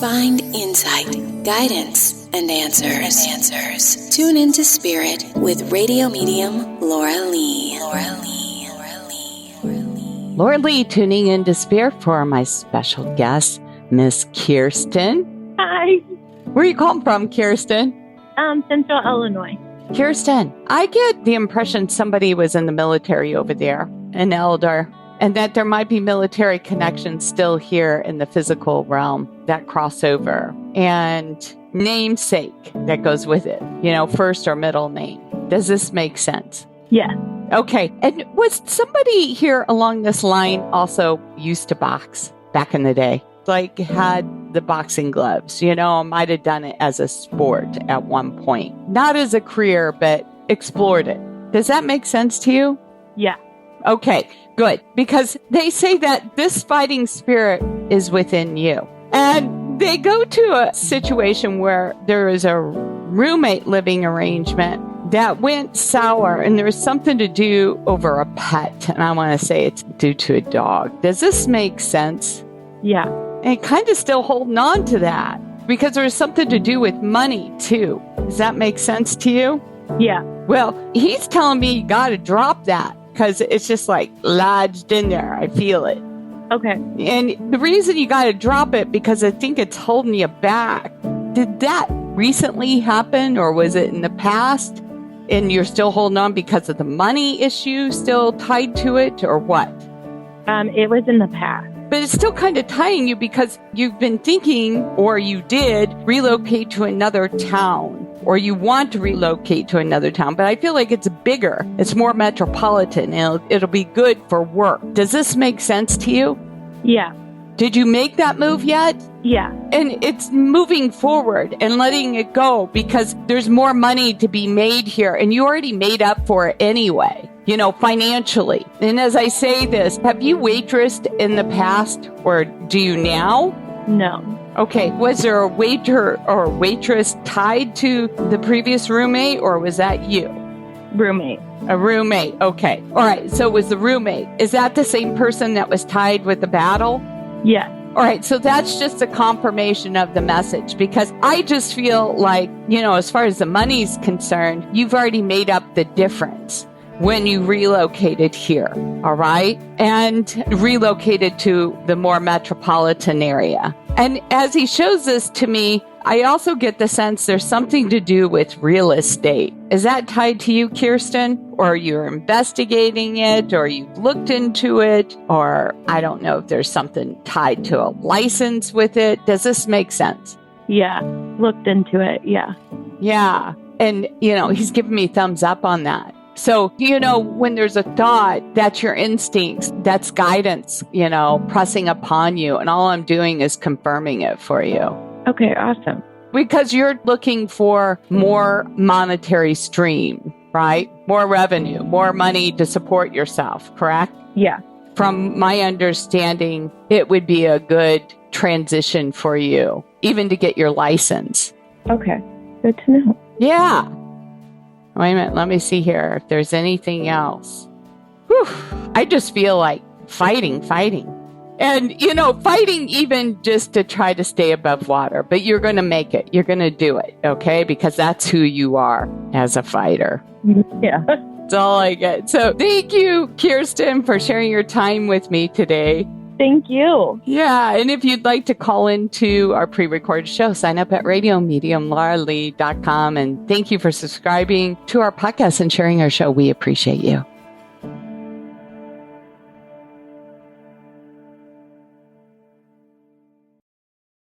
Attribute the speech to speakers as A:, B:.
A: Find insight, guidance, and answers. Tune into Spirit with radio medium Laura Lee.
B: Laura Lee tuning into Spirit for my special guest, Miss Kiersten.
C: Hi.
B: Where are you calling from, Kiersten?
C: Central Illinois.
B: Kiersten, I get the impression somebody was in the military over there, an elder, and that there might be military connections still here in the physical realm that cross over. And namesake that goes with it, first or middle name. Does this make sense?
C: Yes.
B: Okay. And was somebody here along this line also used to box back in the day? Like had the boxing gloves, might have done it as a sport at one point. Not as a career, but explored it. Does that make sense to you?
C: Yeah.
B: Okay, good. Because they say that this fighting spirit is within you. And they go to a situation where there is a roommate living arrangement that went sour, and there was something to do over a pet. And I want to say it's due to a dog. Does this make sense?
C: Yeah.
B: And kind of still holding on to that because there was something to do with money too. Does that make sense to you?
C: Yeah.
B: Well, he's telling me you got to drop that because it's just like lodged in there. I feel it.
C: Okay.
B: And the reason you got to drop it because I think it's holding you back. Did that recently happen or was it in the past? And you're still holding on because of the money issue still tied to it or what?
C: It was in the past.
B: But it's still kind of tying you because you've been thinking, or you did, relocate to another town, or you want to relocate to another town. But I feel like it's bigger. It's more metropolitan, and it'll be good for work. Does this make sense to you?
C: Yeah.
B: Did you make that move yet?
C: Yeah.
B: And it's moving forward and letting it go because there's more money to be made here, and you already made up for it anyway. Financially. And as I say this, have you waitressed in the past or do you now?
C: No.
B: Okay. Was there a waiter or waitress tied to the previous roommate or was that you?
C: Roommate.
B: A roommate. Okay. All right. So it was the roommate. Is that the same person that was tied with the battle?
C: Yes.
B: All right. So that's just a confirmation of the message because I just feel like, as far as the money's concerned, you've already made up the difference when you relocated here, all right? And relocated to the more metropolitan area. And as he shows this to me, I also get the sense there's something to do with real estate. Is that tied to you, Kiersten? Or you're investigating it, or you've looked into it, or I don't know if there's something tied to a license with it. Does this make sense?
C: Yeah. Looked into it, yeah.
B: Yeah. And, he's giving me thumbs up on that. So, when there's a thought, that's your instincts, that's guidance, pressing upon you. And all I'm doing is confirming it for you.
C: Okay, awesome.
B: Because you're looking for more monetary stream, right? More revenue, more money to support yourself, correct?
C: Yeah.
B: From my understanding, it would be a good transition for you, even to get your license.
C: Okay, good to know.
B: Yeah. Wait a minute, let me see here if there's anything else. Whew, I just feel like fighting. And, fighting even just to try to stay above water. But you're going to make it. You're going to do it, okay? Because that's who you are as a fighter.
C: Yeah.
B: That's all I get. So thank you, Kiersten, for sharing your time with me today.
C: Thank you.
B: Yeah, and if you'd like to call into our pre-recorded show, sign up at radiomediumlauralee.com. And thank you for subscribing to our podcast and sharing our show. We appreciate you.